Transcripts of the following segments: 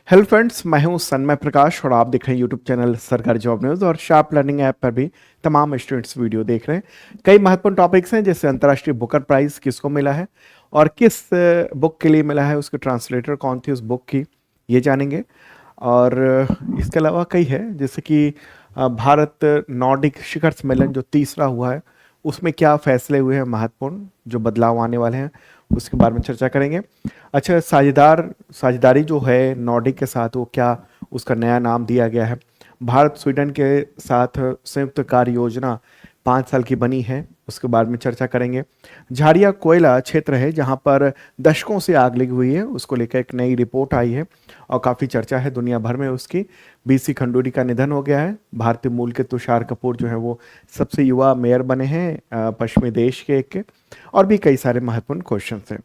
Hello friends, मैं हूं सन्मय प्रकाश और आप देख रहे हैं यूट्यूब चैनल सरकारी जॉब न्यूज़ और शार्प लर्निंग ऐप पर भी तमाम स्टूडेंट्स वीडियो देख रहे हैं। कई महत्वपूर्ण टॉपिक्स हैं जैसे अंतर्राष्ट्रीय बुकर प्राइज किसको मिला है और किस बुक के लिए मिला है, उसके ट्रांसलेटर कौन थी उस बुक की, ये जानेंगे। और इसके अलावा कई है जैसे कि भारत नॉर्डिक शिखर सम्मेलन जो तीसरा हुआ है उसमें क्या फैसले हुए हैं महत्वपूर्ण जो बदलाव आने वाले हैं, उसके बारे में चर्चा करेंगे। अच्छा, साझेदारी जो है नॉर्डिक के साथ वो क्या, उसका नया नाम दिया गया है। भारत स्वीडन के साथ संयुक्त कार्य योजना 5 साल की बनी है, उसके बारे में चर्चा करेंगे। झाड़िया कोयला क्षेत्र है जहां पर दशकों से आग लगी हुई है, उसको लेकर एक नई रिपोर्ट आई है और काफ़ी चर्चा है दुनिया भर में उसकी। बीसी खंडूरी का निधन हो गया है। भारतीय मूल के तुषार कपूर जो है वो सबसे युवा मेयर बने हैं पश्चिमी देश के एक के। और भी कई सारे महत्वपूर्ण क्वेश्चन हैं।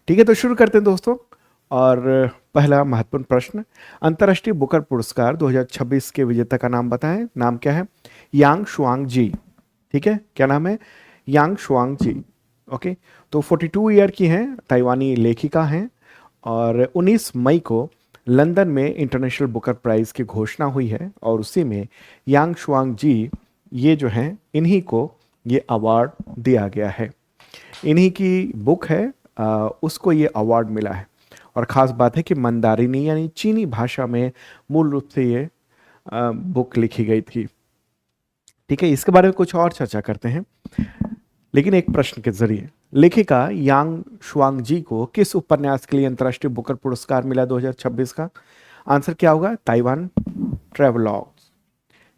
ठीक है, तो शुरू करते हैं दोस्तों। और पहला महत्वपूर्ण प्रश्न, अंतर्राष्ट्रीय बुकर पुरस्कार 2026 के विजेता का नाम बताएं। नाम क्या है? यांग शुआंग जी। ठीक है, क्या नाम है? यांग शुआंग जी। ओके, तो 42 ईयर की हैं, ताइवानी लेखिका हैं और 19 मई को लंदन में इंटरनेशनल बुकर प्राइज की घोषणा हुई है और उसी में यांग शुआंग जी ये जो हैं इन्हीं को ये अवार्ड दिया गया है। इन्हीं की बुक है, उसको ये अवार्ड मिला है। और ख़ास बात है कि मंदारिनी यानी चीनी भाषा में मूल रूप से ये बुक लिखी गई थी। ठीक है, इसके बारे में कुछ और चर्चा करते हैं लेकिन एक प्रश्न के जरिए। लेखिका यांग शुआंग जी को किस उपन्यास के लिए अंतर्राष्ट्रीय बुकर पुरस्कार मिला 2026 का? आंसर क्या होगा? Taiwan travelogue.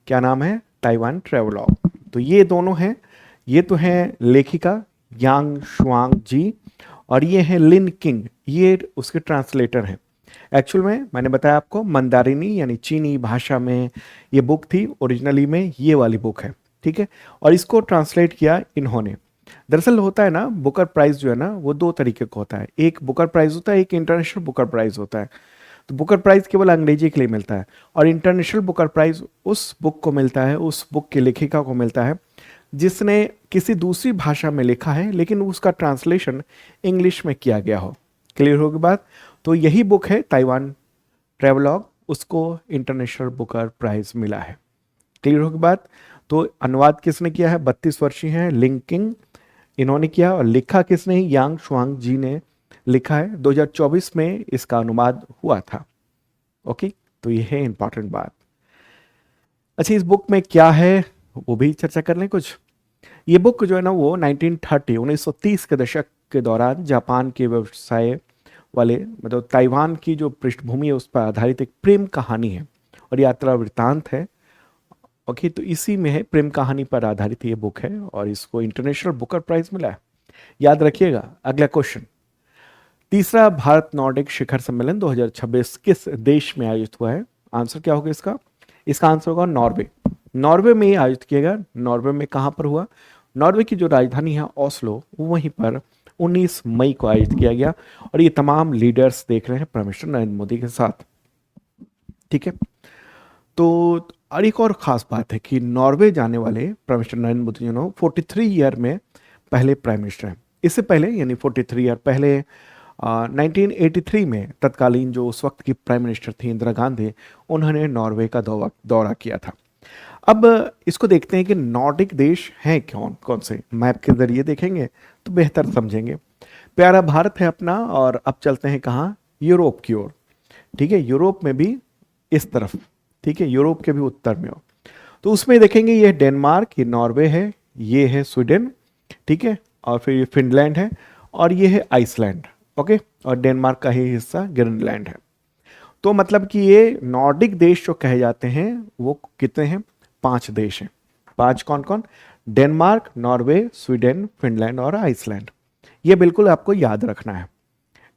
क्या नाम है? Taiwan travelogue. तो ये दोनों हैं, ये तो हैं लेखिका यांग शुआंग जी और ये हैं लिन किंग, ये उसके ट्रांसलेटर हैं। एक्चुअल में मैंने बताया आपको मंदारिनी यानी चीनी भाषा में ये बुक थी, ओरिजिनली में ये वाली बुक है। ठीक है, और इसको ट्रांसलेट किया इन्होंने। दरअसल होता है ना, बुकर प्राइज जो है ना वो दो तरीके का होता है। एक बुकर प्राइज होता है, एक इंटरनेशनल बुकर प्राइज होता है। तो बुकर प्राइज केवल अंग्रेजी के लिए मिलता है और इंटरनेशनल बुकर प्राइज उस बुक को मिलता है, उस बुक के लेखिका को मिलता है जिसने किसी दूसरी भाषा में लिखा है लेकिन उसका ट्रांसलेशन इंग्लिश में किया गया हो। क्लियर होगी बात? तो यही बुक है ताइवान ट्रेवलॉग, उसको इंटरनेशनल बुकर प्राइज मिला है। क्लियर होगी बात? तो अनुवाद किसने किया है? 32 वर्षीय हैं लिंकिंग, इन्होंने किया। और लिखा किसने? यांग शुआंग जी ने लिखा है। 2024 में इसका अनुवाद हुआ था। ओके, तो ये है इंपॉर्टेंट बात। अच्छा, इस बुक में क्या है वो भी चर्चा कर लें कुछ। ये बुक जो है ना वो 1930 के दशक के दौरान जापान के व्यवसाय वाले मतलब ताइवान की जो पृष्ठभूमि है उस पर आधारित एक प्रेम कहानी है और यात्रा वृत्तांत है। ओके, तो इसी में है, प्रेम कहानी पर आधारित ये बुक है और इसको इंटरनेशनल बुकर प्राइज मिला है। याद रखिएगा। अगला क्वेश्चन, तीसरा भारत नॉर्डिक शिखर सम्मेलन 2026 किस देश में आयोजित हुआ है? आंसर क्या होगा इसका? इसका आंसर होगा नॉर्वे। नॉर्वे में ही आयोजित किया गया। नॉर्वे में कहाँ पर हुआ? नॉर्वे की जो राजधानी है ओस्लो, वहीं पर 19 मई को आयोजित किया गया और ये तमाम लीडर्स देख रहे हैं प्राइम मिनिस्टर नरेंद्र मोदी के साथ। ठीक है, तो और एक और ख़ास बात है कि नॉर्वे जाने वाले प्राइम मिनिस्टर नरेंद्र मोदी जो 43 ईयर में पहले प्राइम मिनिस्टर हैं। इससे पहले यानी 43 ईयर पहले 1983 में तत्कालीन जो उस वक्त की प्राइम मिनिस्टर थी इंदिरा गांधी, उन्होंने नॉर्वे का दौरा किया था। अब इसको देखते हैं कि नॉर्डिक देश हैं कौन कौन से, मैप के जरिए देखेंगे तो बेहतर समझेंगे। प्यारा भारत है अपना और अब चलते हैं कहाँ? यूरोप की ओर। ठीक है, यूरोप में भी इस तरफ, ठीक है, यूरोप के भी उत्तर में हो तो उसमें देखेंगे ये डेनमार्क, ये नॉर्वे है, ये है स्वीडन, ठीक है, और फिर ये फिनलैंड है और ये है आइसलैंड। ओके, और डेनमार्क का ही हिस्सा ग्रीनलैंड है। तो मतलब कि ये नॉर्डिक देश जो कहे जाते हैं वो कितने हैं? 5 देश हैं। 5 कौन कौन? डेनमार्क, नॉर्वे, स्वीडन, फिनलैंड और आइसलैंड। ये बिल्कुल आपको याद रखना है।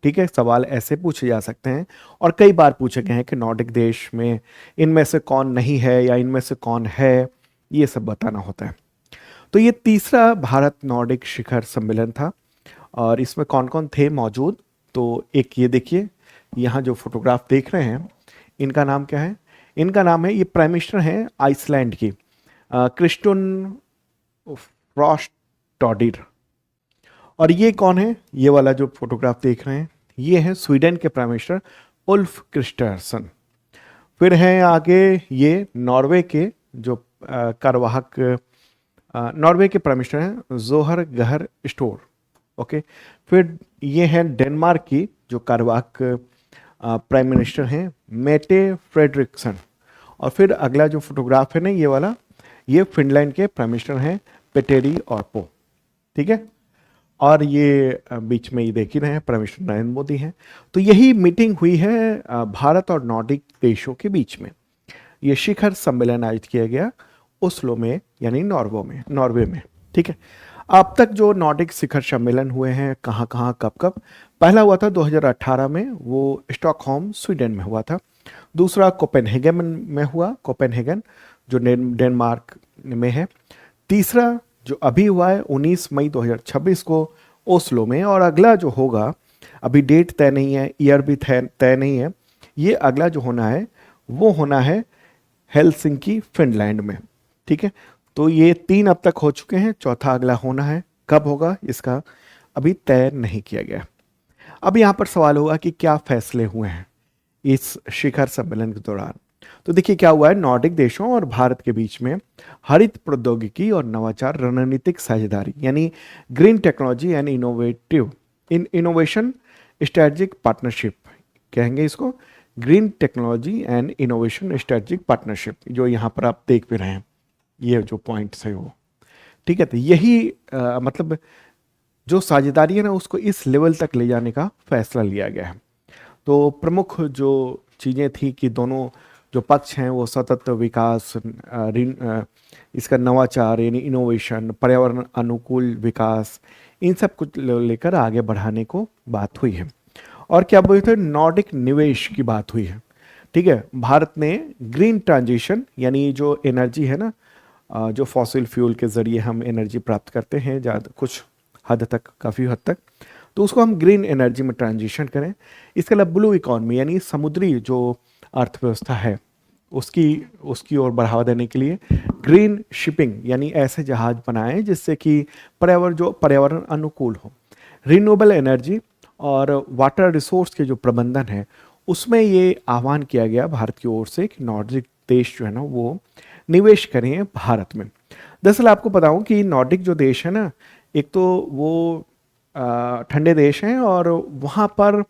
ठीक है, सवाल ऐसे पूछे जा सकते हैं और कई बार पूछे गए हैं कि नॉर्डिक देश में इनमें से कौन नहीं है या इनमें से कौन है, ये सब बताना होता है। तो ये तीसरा भारत नॉर्डिक शिखर सम्मेलन था और इसमें कौन कौन थे मौजूद? तो एक ये देखिए, यहाँ जो फोटोग्राफ देख रहे हैं इनका नाम क्या है? इनका नाम है, ये प्राइम मिनिस्टर हैं आइसलैंड की, क्रिस्टुन फ्रॉस्टॉडिर। और ये कौन है? ये वाला जो फोटोग्राफ देख रहे हैं ये है स्वीडन के प्राइम मिनिस्टर उल्फ क्रिस्टरसन। फिर हैं आगे ये नॉर्वे के जो कार्यवाहक नॉर्वे के प्राइम मिनिस्टर हैं जोहर गहर स्टोर। ओके। फिर ये हैं डेनमार्क की जो कार्यवाहक प्राइम मिनिस्टर हैं मेटे फ्रेडरिक्सन। और फिर अगला जो फोटोग्राफ है ना ये वाला, ये फिनलैंड के प्राइम मिनिस्टर हैं पेटेरी ऑर्पो। ठीक है। और ये बीच में ये देख ही रहे हैं प्राइम मिनिस्टर नरेंद्र मोदी हैं। तो यही मीटिंग हुई है भारत और नॉर्डिक देशों के बीच में। ये शिखर सम्मेलन आयोजित किया गया ओस्लो में, यानी नॉर्वे में। ठीक है। अब तक जो नॉर्डिक शिखर सम्मेलन हुए हैं कहाँ कहाँ कब कब, पहला हुआ था 2018 में, वो स्टॉकहोम स्वीडन में हुआ था। दूसरा कोपेनहेगन में हुआ, कोपेनहेगन जो डेनमार्क में है। तीसरा जो अभी हुआ है 19 मई 2026 को ओस्लो में। और अगला जो होगा, अभी डेट तय नहीं है, ईयर भी तय नहीं है, ये अगला जो होना है वो होना है हेलसिंकी फिनलैंड में। ठीक है। तो ये 3 अब तक हो चुके हैं, चौथा अगला होना है, कब होगा इसका अभी तय नहीं किया गया। अब यहाँ पर सवाल होगा कि क्या फैसले हुए हैं इस शिखर सम्मेलन के दौरान। तो देखिए क्या हुआ है, नॉर्डिक देशों और भारत के बीच में हरित प्रौद्योगिकी और नवाचार रणनीतिक साझेदारी यानी green technology and innovation strategic partnership कहेंगे इसको, green technology and innovation strategic partnership, जो यहाँ पर आप देख भी रहे हैं ये जो पॉइंट्स है वो। ठीक है। तो यही मतलब जो साझेदारी है ना उसको इस लेवल तक ले जाने का फैसला लिया गया है। तो प्रमुख जो चीज़ें थी कि दोनों जो पक्ष हैं वो सतत विकास, इसका नवाचार यानी इनोवेशन, पर्यावरण अनुकूल विकास, इन सब कुछ लेकर आगे बढ़ाने को बात हुई है। और क्या बोलते हैं, नॉर्डिक निवेश की बात हुई है। ठीक है। भारत ने ग्रीन ट्रांजिशन यानी जो एनर्जी है ना, जो फॉसिल फ्यूल के ज़रिए हम एनर्जी प्राप्त करते हैं ज़्यादा कुछ हद तक, काफ़ी हद तक, तो उसको हम ग्रीन एनर्जी में ट्रांजिशन करें। इसके अलावा ब्लू इकॉनमी यानी समुद्री जो अर्थव्यवस्था है उसकी ओर बढ़ावा देने के लिए ग्रीन शिपिंग यानी ऐसे जहाज बनाएं जिससे कि पर्यावरण अनुकूल हो। रिन्यूएबल एनर्जी और वाटर रिसोर्स के जो प्रबंधन है उसमें ये आह्वान किया गया भारत की ओर से कि नॉर्डिक देश जो है ना वो निवेश करें भारत में। दरअसल आपको बताऊं कि नॉर्डिक जो देश है ना, एक तो वो ठंडे देश हैं और वहाँ पर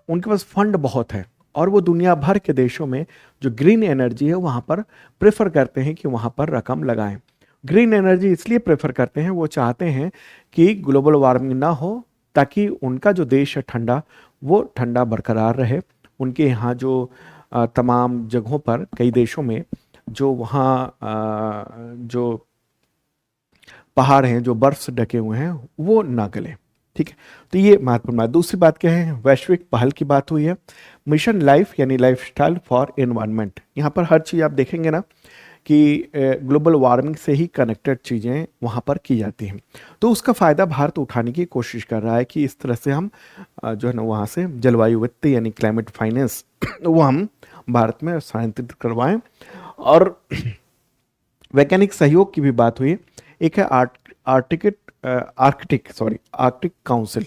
उनके पास फंड बहुत है और वो दुनिया भर के देशों में जो ग्रीन एनर्जी है वहाँ पर प्रेफर करते हैं कि वहाँ पर रकम लगाएं। ग्रीन एनर्जी इसलिए प्रेफर करते हैं, वो चाहते हैं कि ग्लोबल वार्मिंग ना हो, ताकि उनका जो देश है ठंडा, वो ठंडा बरकरार रहे। उनके यहाँ जो तमाम जगहों पर कई देशों में जो वहाँ जो पहाड़ हैं जो बर्फ से ढके हुए हैं वो ना गले। ठीक है। तो ये महत्वपूर्ण बात। दूसरी बात क्या है, वैश्विक पहल की बात हुई है। मिशन लाइफ यानी लाइफस्टाइल फॉर एनवायरनमेंट, यहाँ पर हर चीज़ आप देखेंगे ना कि ग्लोबल वार्मिंग से ही कनेक्टेड चीज़ें वहाँ पर की जाती हैं। तो उसका फ़ायदा भारत उठाने की कोशिश कर रहा है कि इस तरह से हम जो है ना वहाँ से जलवायु वित्त यानी क्लाइमेट फाइनेंस वो हम भारत में स्थानांतरित करवाएं। और वैज्ञानिक सहयोग की भी बात हुई। एक है आर्कटिक काउंसिल,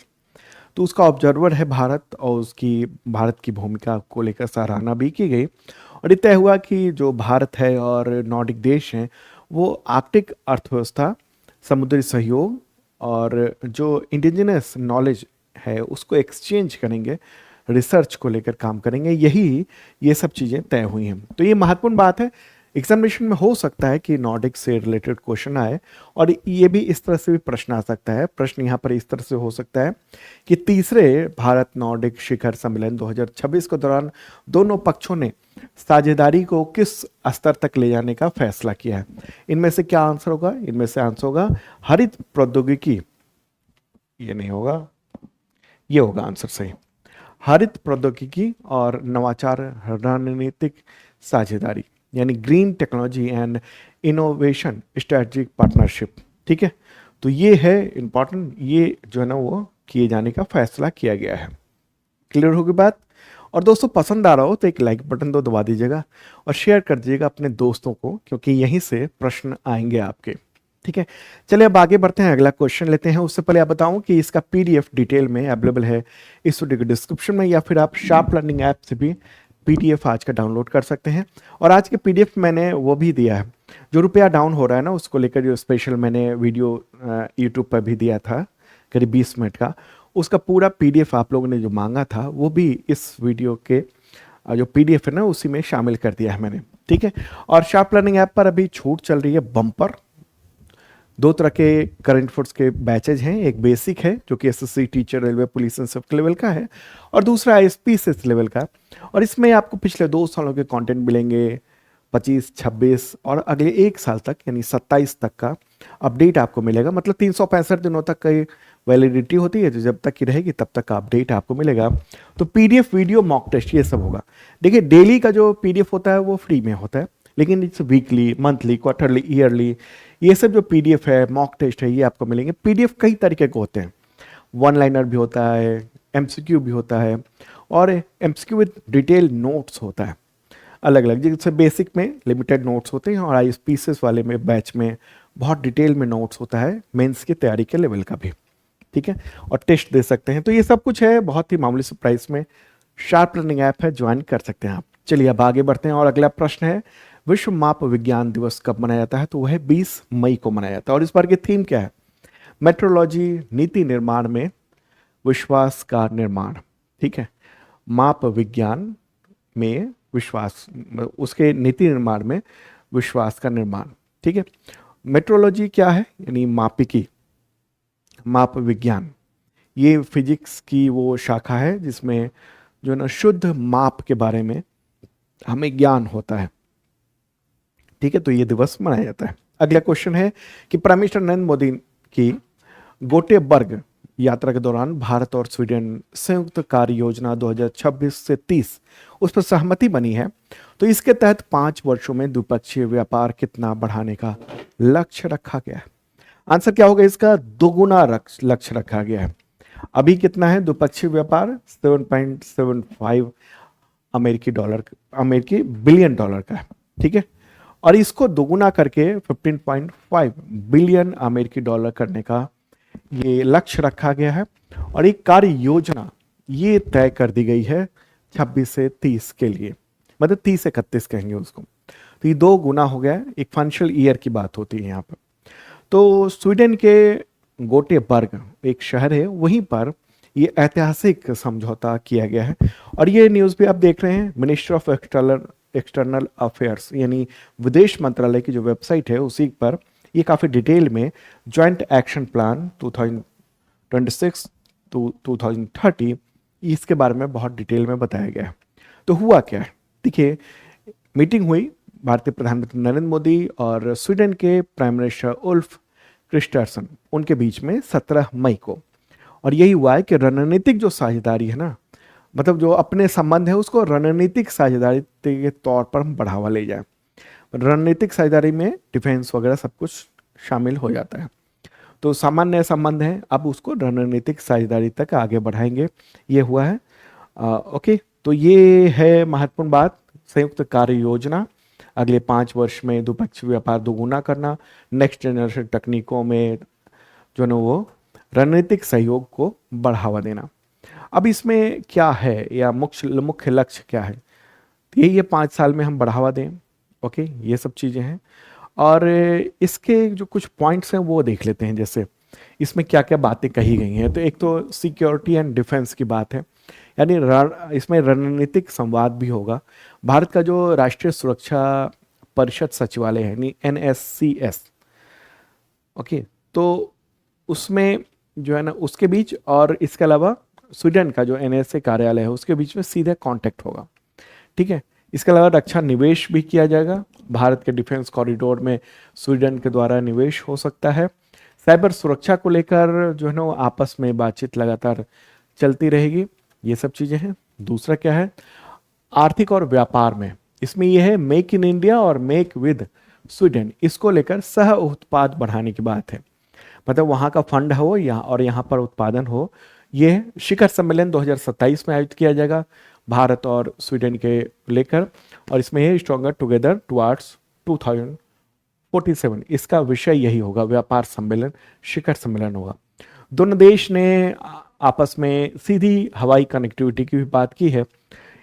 तो उसका ऑब्जर्वर है भारत और उसकी भारत की भूमिका को लेकर सराहना भी की गई। और ये तय हुआ कि जो भारत है और नॉर्डिक देश हैं वो आर्कटिक अर्थव्यवस्था, समुद्री सहयोग और जो इंडिजिनस नॉलेज है उसको एक्सचेंज करेंगे, रिसर्च को लेकर काम करेंगे। ये सब चीज़ें तय हुई हैं। तो ये महत्वपूर्ण बात है। एग्जामिनेशन में हो सकता है कि नॉर्डिक से रिलेटेड क्वेश्चन आए और ये भी इस तरह से भी प्रश्न आ सकता है। प्रश्न यहाँ पर इस तरह से हो सकता है कि तीसरे भारत नॉर्डिक शिखर सम्मेलन 2026 के दौरान दोनों पक्षों ने साझेदारी को किस स्तर तक ले जाने का फैसला किया है। इनमें से क्या आंसर होगा, इनमें से आंसर होगा हरित प्रौद्योगिकी, ये नहीं होगा, ये होगा आंसर सही, हरित प्रौद्योगिकी और नवाचार रणनीतिक साझेदारी यानी green technology and innovation strategic partnership. ठीक है। तो ये है इंपॉर्टेंट, ये जो है ना वो किए जाने का फैसला किया गया है। क्लियर होगी बात। और दोस्तों पसंद आ रहा हो तो एक लाइक बटन तो दबा दीजिएगा और शेयर कर दीजिएगा अपने दोस्तों को, क्योंकि यहीं से प्रश्न आएंगे आपके। ठीक है, चलिए अब आगे बढ़ते हैं, अगला क्वेश्चन लेते हैं। उससे पहले आप बताऊं कि इसका पीडीएफ डिटेल में अवेलेबल है इस वीडियो के डिस्क्रिप्शन में, या फिर आप शार्प लर्निंग ऐप से भी पीडीएफ आज का डाउनलोड कर सकते हैं। और आज के पीडीएफ मैंने वो भी दिया है, जो रुपया डाउन हो रहा है ना, उसको लेकर जो स्पेशल मैंने वीडियो यूट्यूब पर भी दिया था करीब 20 मिनट का, उसका पूरा पीडीएफ आप लोगों ने जो मांगा था वो भी इस वीडियो के जो पीडीएफ है ना उसी में शामिल कर दिया है मैंने। ठीक है, और शार्प लर्निंग ऐप पर अभी छूट चल रही है बम्पर। दो तरह के करंट फोर्स के बैचेज हैं, एक बेसिक है जो कि SSC teacher railway police and civil level का है, और दूसरा आईएसपीसीएस लेवल का। और इसमें आपको पिछले 2 सालों के कंटेंट मिलेंगे, 25, 26 और अगले 1 साल तक यानी 27 तक का अपडेट आपको मिलेगा। मतलब 365 दिनों तक की वैलिडिटी होती है, जो जब तक की रहेगी तब तक का अपडेट आपको मिलेगा। तो पीडीएफ, वीडियो, मॉक टेस्ट ये सब होगा। देखिए डेली का जो पीडीएफ होता है वो फ्री में होता है, लेकिन it's weekly, monthly, quarterly, yearly, ये सब जो पीडीएफ है, मॉक टेस्ट है, ये आपको मिलेंगे। पीडीएफ कई तरीके के होते हैं, वन लाइनर भी होता है, एमसीक्यू भी होता है, और एमसीक्यू विद डिटेल नोट्स होता है अलग अलग। जैसे बेसिक में लिमिटेड नोट्स होते हैं, और आईएसपीसीएस वाले में बैच में बहुत डिटेल में नोट्स होता है, मेंस की तैयारी के लेवल का भी। ठीक है, और टेस्ट दे सकते हैं। तो ये सब कुछ है बहुत ही मामूली से प्राइस में। शार्प लर्निंग ऐप है, ज्वाइन कर सकते हैं आप। चलिए अब आगे बढ़ते हैं, और अगला प्रश्न है, विश्व माप विज्ञान दिवस कब मनाया जाता है? तो वह 20 मई को मनाया जाता है। और इस बार की थीम क्या है? मेट्रोलॉजी, नीति निर्माण में विश्वास का निर्माण। ठीक है, माप विज्ञान में विश्वास, उसके नीति निर्माण में विश्वास का निर्माण। ठीक है, मेट्रोलॉजी क्या है? यानी मापिकी, माप विज्ञान, ये फिजिक्स की वो शाखा है जिसमें जो ना शुद्ध माप के बारे में हमें ज्ञान होता है। ठीक है, तो ये दिवस मनाया जाता है। अगला क्वेश्चन है कि प्राइम मिनिस्टर नरेंद्र मोदी की गोटेबर्ग यात्रा के दौरान भारत और स्वीडन संयुक्त कार्य योजना 2026 से 30 उस पर सहमति बनी है। तो इसके तहत 5 वर्षों में द्विपक्षीय व्यापार कितना बढ़ाने का लक्ष्य रखा गया है? आंसर क्या होगा इसका? दोगुना लक्ष्य रखा गया है। अभी कितना है द्विपक्षीय व्यापार? 7.75 अमेरिकी बिलियन डॉलर का है। ठीक है, और इसको दोगुना करके 15.5 बिलियन अमेरिकी डॉलर करने का ये लक्ष्य रखा गया है। और एक कार्य योजना ये तय कर दी गई है 26 से 30 के लिए, मतलब 30 से 31 कहेंगे उसको। तो ये 2 गुना हो गया है। एक फाइनेंशियल ईयर की बात होती है यहाँ पर। तो स्वीडन के गोटेबर्ग एक शहर है, वहीं पर ये ऐतिहासिक समझौता किया गया है। और ये न्यूज़ भी आप देख रहे हैं, मिनिस्ट्री ऑफ एक्सटर्नल अफेयर्स यानी विदेश मंत्रालय की जो वेबसाइट है उसी पर ये काफ़ी डिटेल में जॉइंट एक्शन प्लान 2026 टू 2030 इसके बारे में बहुत डिटेल में बताया गया है। तो हुआ क्या है, देखिए मीटिंग हुई भारतीय प्रधानमंत्री नरेंद्र मोदी और स्वीडन के प्राइम मिनिस्टर उल्फ क्रिस्टर्सन उनके बीच में 17 मई को। और यही हुआ है कि रणनीतिक जो साझेदारी है ना, मतलब जो अपने संबंध है उसको रणनीतिक साझेदारी के तौर पर हम बढ़ावा ले जाए। रणनीतिक साझेदारी में डिफेंस वगैरह सब कुछ शामिल हो जाता है। तो सामान्य संबंध है, अब उसको रणनीतिक साझेदारी तक आगे बढ़ाएंगे, ये हुआ है। ओके, तो ये है महत्वपूर्ण बात। संयुक्त कार्य योजना, अगले 5 वर्ष में द्विपक्षीय व्यापार दोगुना करना, नेक्स्ट जनरेशन तकनीकों में जो है वो रणनीतिक सहयोग को बढ़ावा देना। अब इसमें क्या है या मुख्य लक्ष्य क्या है? यही है 5 साल में हम बढ़ावा दें। ओके, ये सब चीज़ें हैं। और इसके जो कुछ पॉइंट्स हैं वो देख लेते हैं, जैसे इसमें क्या क्या बातें कही गई हैं। तो एक तो सिक्योरिटी एंड डिफेंस की बात है, यानी इसमें रणनीतिक संवाद भी होगा। भारत का जो राष्ट्रीय सुरक्षा परिषद सचिवालय है यानी NSCS, ओके, तो उसमें जो है ना उसके बीच, और इसके अलावा स्वीडन का जो NSA कार्यालय है उसके बीच में सीधे कांटेक्ट होगा। ठीक है, इसके अलावा रक्षा निवेश भी किया जाएगा। भारत के डिफेंस कॉरिडोर में स्वीडन के द्वारा निवेश हो सकता है। साइबर सुरक्षा को लेकर जो है ना आपस में बातचीत लगातार चलती रहेगी। ये सब चीज़ें हैं। दूसरा क्या है? आर्थिक और व्यापार में इसमें यह है मेक इन इंडिया और मेक विद स्वीडन, इसको लेकर सह उत्पाद बढ़ाने की बात है। मतलब वहाँ का फंड हो यहाँ पर उत्पादन हो। ये शिखर सम्मेलन 2027 में आयोजित किया जाएगा भारत और स्वीडन के लेकर, और इसमें है स्ट्रॉन्गर टुगेदर टुवार्ड्स 47 इसका विषय यही होगा, व्यापार सम्मेलन, शिखर सम्मेलन होगा। दोनों देश ने आपस में सीधी हवाई कनेक्टिविटी की भी बात की है।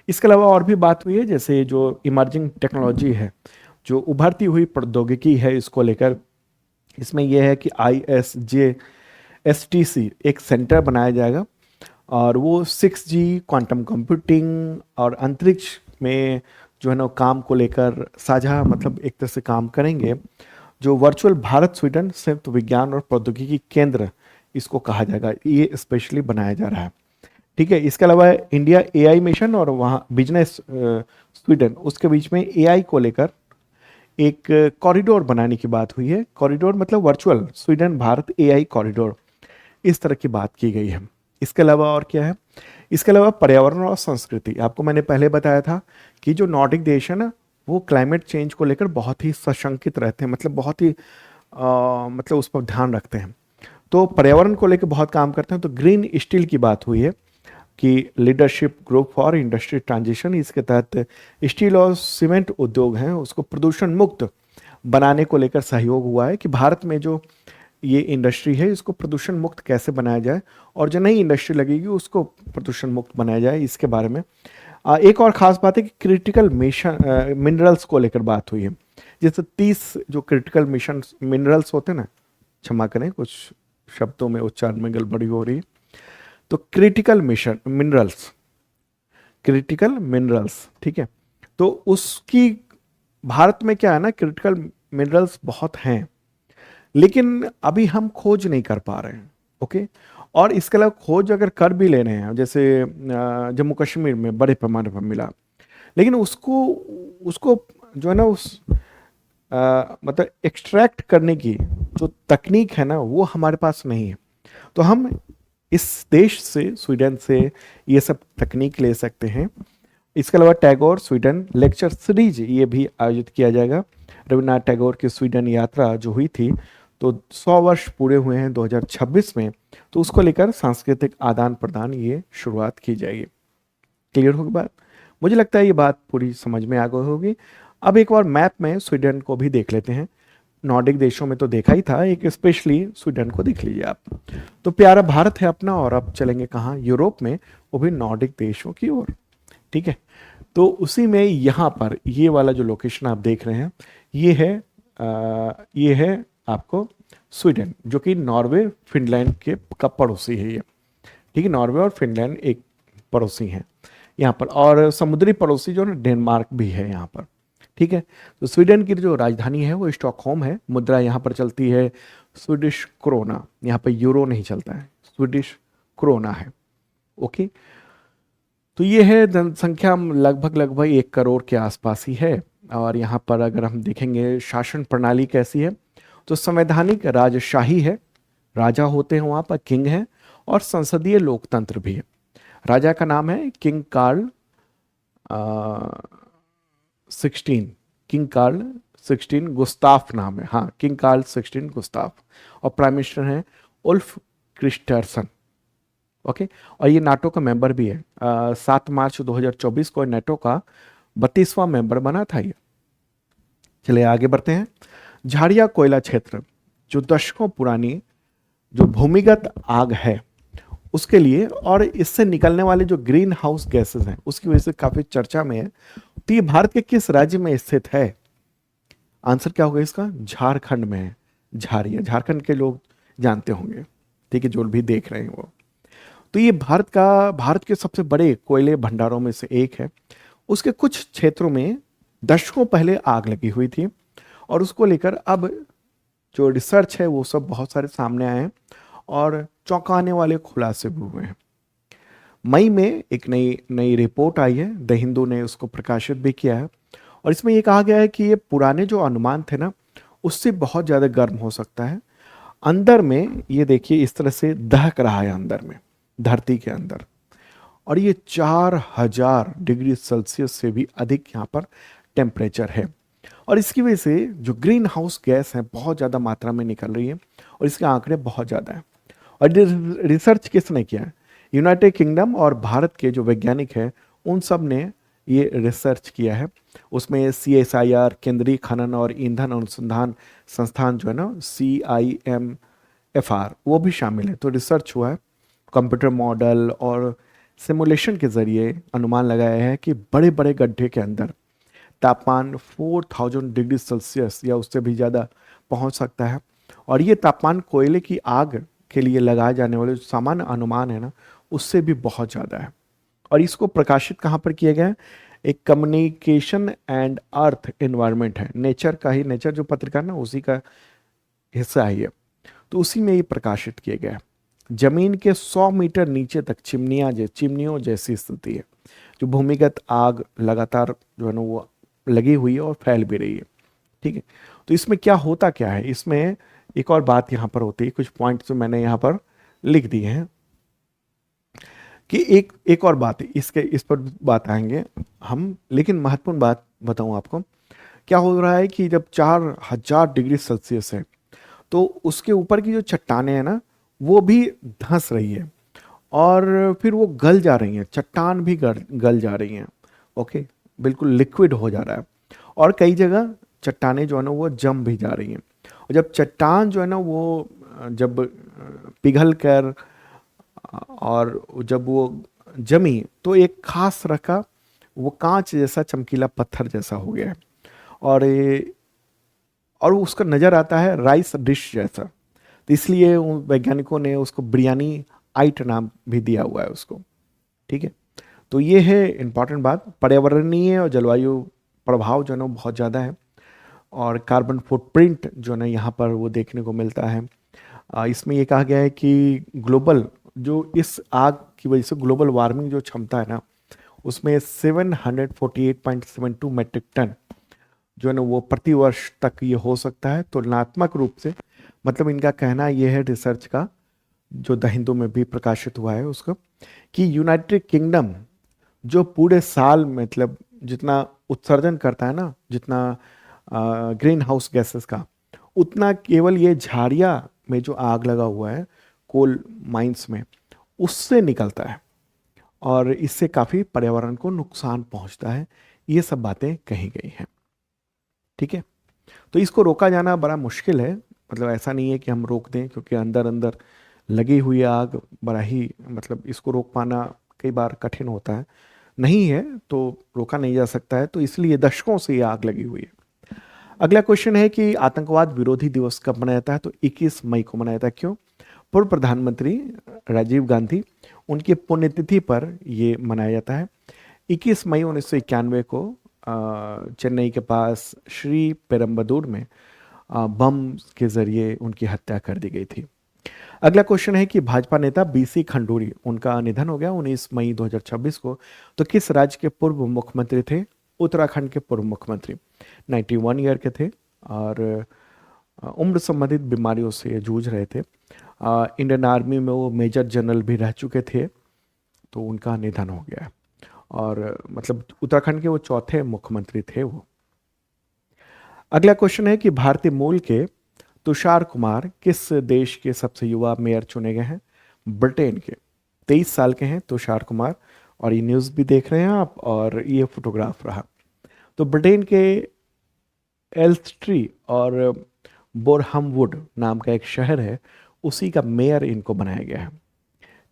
इसके अलावा और भी बात हुई है, जैसे जो इमर्जिंग टेक्नोलॉजी है, जो उभरती हुई प्रौद्योगिकी है, इसको लेकर इसमें यह है कि ISJSTC एक सेंटर बनाया जाएगा और वो 6G क्वांटम कंप्यूटिंग और अंतरिक्ष में जो है ना काम को लेकर साझा मतलब एक तरह से काम करेंगे। जो वर्चुअल भारत स्वीडन संयुक्त विज्ञान और प्रौद्योगिकी केंद्र इसको कहा जाएगा, ये स्पेशली बनाया जा रहा है। ठीक है, इसके अलावा इंडिया AI मिशन और वहाँ बिजनेस स्वीडन उसके बीच में AI को लेकर एक कॉरिडोर बनाने की बात हुई है। कॉरिडोर मतलब virtual Sweden Bharat AI corridor, इस तरह की बात की गई है। इसके अलावा और क्या है, इसके अलावा पर्यावरण और संस्कृति, आपको मैंने पहले बताया था कि जो नॉर्डिक देश है ना वो क्लाइमेट चेंज को लेकर बहुत ही सशंकित रहते हैं, मतलब बहुत ही मतलब उस पर ध्यान रखते हैं, तो पर्यावरण को लेकर बहुत काम करते हैं। तो ग्रीन स्टील की बात हुई है कि leadership group for industry transition, इसके तहत स्टील और सीमेंट उद्योग हैं उसको प्रदूषण मुक्त बनाने को लेकर सहयोग हुआ है कि भारत में जो ये इंडस्ट्री है इसको प्रदूषण मुक्त कैसे बनाया जाए और जो नई इंडस्ट्री लगेगी उसको प्रदूषण मुक्त बनाया जाए, इसके बारे में। एक और ख़ास बात है कि क्रिटिकल मिशन मिनरल्स को लेकर बात हुई है। जैसे 30 जो क्रिटिकल मिशन मिनरल्स होते हैं ना, क्षमा करें कुछ शब्दों में उच्चारण में गड़बड़ी हो रही है, तो critical mission minerals, critical minerals, ठीक है, तो उसकी भारत में क्या है ना, क्रिटिकल मिनरल्स बहुत हैं लेकिन अभी हम खोज नहीं कर पा रहे हैं। ओके, और इसके अलावा खोज अगर कर भी ले रहे हैं, जैसे जम्मू कश्मीर में बड़े पैमाने पर मिला, लेकिन उसको उसको जो है ना उस मतलब एक्सट्रैक्ट करने की जो तकनीक है ना वो हमारे पास नहीं है। तो हम इस देश से, स्वीडन से ये सब तकनीक ले सकते हैं। इसके अलावा टैगोर स्वीडन लेक्चर सीरीज ये भी आयोजित किया जाएगा। रविन्द्रनाथ टैगोर की स्वीडन यात्रा जो हुई थी तो 100 वर्ष पूरे हुए हैं 2026 में, तो उसको लेकर सांस्कृतिक आदान प्रदान ये शुरुआत की जाएगी। क्लियर होगी बात? मुझे लगता है ये बात पूरी समझ में आ गई होगी। अब एक बार मैप में स्वीडन को भी देख लेते हैं। नॉर्डिक देशों में तो देखा ही था, एक स्पेशली स्वीडन को देख लीजिए आप। तो प्यारा भारत है अपना, और अब चलेंगे कहाँ, यूरोप में, वो भी नॉर्डिक देशों की ओर। ठीक है, तो उसी में यहाँ पर ये वाला जो लोकेशन आप देख रहे हैं ये है आपको स्वीडन, जो कि नॉर्वे फिनलैंड के का पड़ोसी है ये। ठीक है, नॉर्वे और फिनलैंड एक पड़ोसी हैं यहाँ पर, और समुद्री पड़ोसी जो है डेनमार्क भी है यहाँ पर। ठीक है, तो स्वीडन की जो राजधानी है वो स्टॉकहोम है। मुद्रा यहाँ पर चलती है स्वीडिश क्रोना, यहाँ पर यूरो नहीं चलता है, स्वीडिश क्रोना है। ओके, तो ये है जनसंख्या लगभग 1 करोड़ के आसपास ही है। और यहाँ पर अगर हम देखेंगे शासन प्रणाली कैसी है, तो संवैधानिक राजशाही है, राजा होते हैं वहाँ पर, किंग है, और संसदीय लोकतंत्र भी है। राजा का नाम है king Carl 16, king Carl 16 Gustaf नाम है, हाँ, किंग कार्ल 16 गुस्ताफ। और प्राइम मिनिस्टर हैं उल्फ क्रिस्टर्सन। ओके, और ये नाटो का मेंबर भी है। 7 मार्च 2024 को नाटो का 32वां मेंबर बना था ये। चलिए आगे बढ़ते हैं। झाड़िया कोयला क्षेत्र, जो दशकों पुरानी जो भूमिगत आग है उसके लिए, और इससे निकलने वाले जो ग्रीन हाउस गैसेस हैं उसकी वजह से काफी चर्चा में है। तो ये भारत के किस राज्य में स्थित है? आंसर क्या होगा इसका? झारखंड में है। झाड़िया, झारखंड के लोग जानते होंगे, ठीक है, जो भी देख रहे हैं वो। तो ये भारत के सबसे बड़े कोयले भंडारों में से एक है। उसके कुछ क्षेत्रों में दशकों पहले आग लगी हुई थी, और उसको लेकर अब जो रिसर्च है वो सब बहुत सारे सामने आए हैं और चौंकाने वाले खुलासे भी हुए हैं। मई में एक नई रिपोर्ट आई है, द हिंदू ने उसको प्रकाशित भी किया है, और इसमें ये कहा गया है कि ये पुराने जो अनुमान थे ना उससे बहुत ज़्यादा गर्म हो सकता है। अंदर में ये देखिए इस तरह से दहक रहा है अंदर में, धरती के अंदर, और ये 4000 डिग्री सेल्सियस से भी अधिक यहाँ पर टेम्परेचर है। और इसकी वजह से जो ग्रीन हाउस गैस है बहुत ज़्यादा मात्रा में निकल रही है, और इसके आंकड़े बहुत ज़्यादा हैं। और रिसर्च किसने किया है? यूनाइटेड किंगडम और भारत के जो वैज्ञानिक हैं उन सब ने ये रिसर्च किया है। उसमें CSIR, केंद्रीय खनन और ईंधन अनुसंधान संस्थान जो है ना, CIMFR, वो भी शामिल है। तो रिसर्च हुआ है, कंप्यूटर मॉडल और सिमुलेशन के जरिए अनुमान लगाया है कि बड़े बड़े गड्ढे के अंदर तापमान 4000 डिग्री सेल्सियस या उससे भी ज़्यादा पहुंच सकता है। और ये तापमान कोयले की आग के लिए लगाए जाने वाले जो सामान्य अनुमान है ना, उससे भी बहुत ज़्यादा है। और इसको प्रकाशित कहाँ पर किया गया है? एक कम्युनिकेशन एंड अर्थ एनवायरनमेंट है, नेचर का ही, नेचर जो पत्रिका है ना, उसी का हिस्सा है ये। तो उसी में ये प्रकाशित किया गया है। जमीन के 100 मीटर नीचे तक चिमनियों जैसी स्थिति है, जो भूमिगत आग लगातार जो है ना वो लगी हुई है और फैल भी रही है। ठीक है, तो इसमें क्या है, इसमें एक और बात यहाँ पर होती है, कुछ पॉइंट्स जो मैंने यहाँ पर लिख दिए हैं कि एक और बात है, इस पर बात आएंगे हम, लेकिन महत्वपूर्ण बात बताऊं आपको। क्या हो रहा है कि जब 4000 डिग्री सेल्सियस है, तो उसके ऊपर की जो चट्टानें हैं ना, वो भी धंस रही है और फिर वो गल जा रही हैं, चट्टान भी गल जा रही हैं। ओके, बिल्कुल लिक्विड हो जा रहा है। और कई जगह चट्टानें जो है ना वो जम भी जा रही हैं। और जब चट्टान जो है ना वो जब पिघल कर और जब वो जमी, तो एक खास तरह का वो कांच जैसा चमकीला पत्थर जैसा हो गया है। और और उसका नज़र आता है राइस डिश जैसा। तो इसलिए उन वैज्ञानिकों ने उसको बिरयानी आइट नाम भी दिया हुआ है उसको। ठीक है, तो ये है इम्पॉर्टेंट बात। पर्यावरणीय और जलवायु प्रभाव जो है ना बहुत ज़्यादा है, और कार्बन फुटप्रिंट जो है ना यहाँ पर वो देखने को मिलता है। इसमें ये कहा गया है कि ग्लोबल जो इस आग की वजह से ग्लोबल वार्मिंग जो क्षमता है ना, उसमें 748.72 मेट्रिक टन जो है ना वो प्रति वर्ष तक ये हो सकता है। तुलनात्मक रूप से, मतलब इनका कहना ये है रिसर्च का, जो द हिंदू में भी प्रकाशित हुआ है उसको, कि यूनाइटेड किंगडम जो पूरे साल मतलब जितना उत्सर्जन करता है ना, जितना ग्रीन हाउस गैसेस का, उतना केवल ये झाड़िया में जो आग लगा हुआ है कोल माइंस में, उससे निकलता है। और इससे काफ़ी पर्यावरण को नुकसान पहुंचता है। ये सब बातें कही गई हैं। ठीक है, तो इसको रोका जाना बड़ा मुश्किल है। मतलब ऐसा नहीं है कि हम रोक दें, क्योंकि अंदर अंदर लगी हुई आग बड़ा ही, मतलब इसको रोक पाना कई बार कठिन होता है। नहीं है तो रोका नहीं जा सकता है, तो इसलिए दशकों से ये आग लगी हुई है। अगला क्वेश्चन है कि आतंकवाद विरोधी दिवस कब मनाया जाता है? तो 21 मई को मनाया जाता है। क्यों? पूर्व प्रधानमंत्री राजीव गांधी, उनकी पुण्यतिथि पर ये मनाया जाता है। 21 मई 1991 को चेन्नई के पास श्री पेरम्बदूर में बम के जरिए उनकी हत्या कर दी गई थी। अगला क्वेश्चन है कि भाजपा नेता BC खंडूरी, उनका निधन हो गया 19 मई 2026 को। तो किस राज्य के पूर्व मुख्यमंत्री थे? उत्तराखंड के पूर्व मुख्यमंत्री, 91 ईयर के थे और उम्र संबंधित बीमारियों से जूझ रहे थे। इंडियन आर्मी में वो मेजर जनरल भी रह चुके थे, तो उनका निधन हो गया। और मतलब उत्तराखंड के वो चौथे मुख्यमंत्री थे वो। अगला क्वेश्चन है कि भारतीय मूल के तुषार कुमार किस देश के सबसे युवा मेयर चुने गए हैं? ब्रिटेन के। 23 साल के हैं तुषार कुमार, और ये न्यूज़ भी देख रहे हैं आप, और ये फोटोग्राफ रहा। तो ब्रिटेन के एल्स्ट्री और बोरहमवुड नाम का एक शहर है, उसी का मेयर इनको बनाया गया है।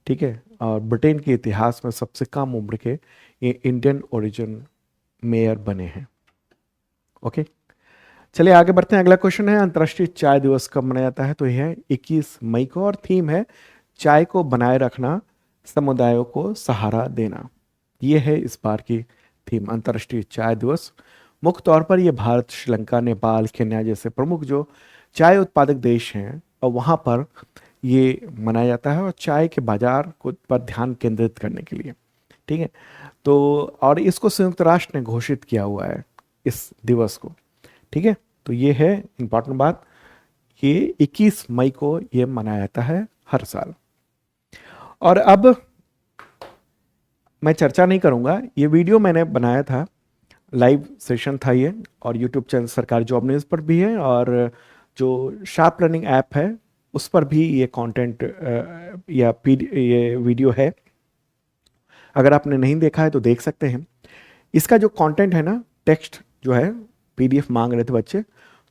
ठीक है, और ब्रिटेन के इतिहास में सबसे कम उम्र के ये इंडियन ओरिजिन मेयर बने हैं। ओके, चलिए आगे बढ़ते हैं। अगला क्वेश्चन है अंतर्राष्ट्रीय चाय दिवस कब मनाया जाता है? तो यह है 21 मई को, और थीम है चाय को बनाए रखना, समुदायों को सहारा देना। यह है इस बार की थीम, अंतर्राष्ट्रीय चाय दिवस। मुख्य तौर पर यह भारत, श्रीलंका, नेपाल, केन्या जैसे प्रमुख जो चाय उत्पादक देश हैं, और वहाँ पर ये मनाया जाता है, और चाय के बाजार को पर ध्यान केंद्रित करने के लिए। ठीक है, तो और इसको संयुक्त राष्ट्र ने घोषित किया हुआ है इस दिवस को। ठीक है, तो ये है इंपॉर्टेंट बात, ये 21 मई को ये मनाया जाता है हर साल। और अब मैं चर्चा नहीं करूंगा, ये वीडियो मैंने बनाया था, लाइव सेशन था ये, और यूट्यूब चैनल सरकारी जॉब न्यूज़ पर भी है, और जो शार्प लर्निंग ऐप है उस पर भी ये कंटेंट या ये वीडियो है। अगर आपने नहीं देखा है तो देख सकते हैं। इसका जो कंटेंट है ना, टेक्स्ट जो है पीडीएफ मांग रहे थे बच्चे,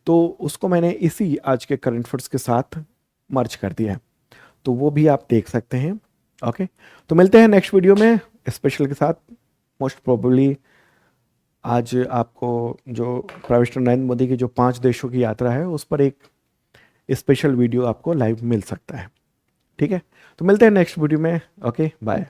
तो उसको मैंने इसी आज के करंट अफेयर्स के साथ मर्ज कर दिया है, तो वो भी आप देख सकते हैं। ओके, तो मिलते हैं नेक्स्ट वीडियो में स्पेशल के साथ। मोस्ट प्रोबेबली आज आपको जो प्राइम मिनिस्टर नरेंद्र मोदी की जो 5 देशों की यात्रा है उस पर एक स्पेशल वीडियो आपको लाइव मिल सकता है। ठीक है, तो मिलते हैं नेक्स्ट वीडियो में। Okay, bye.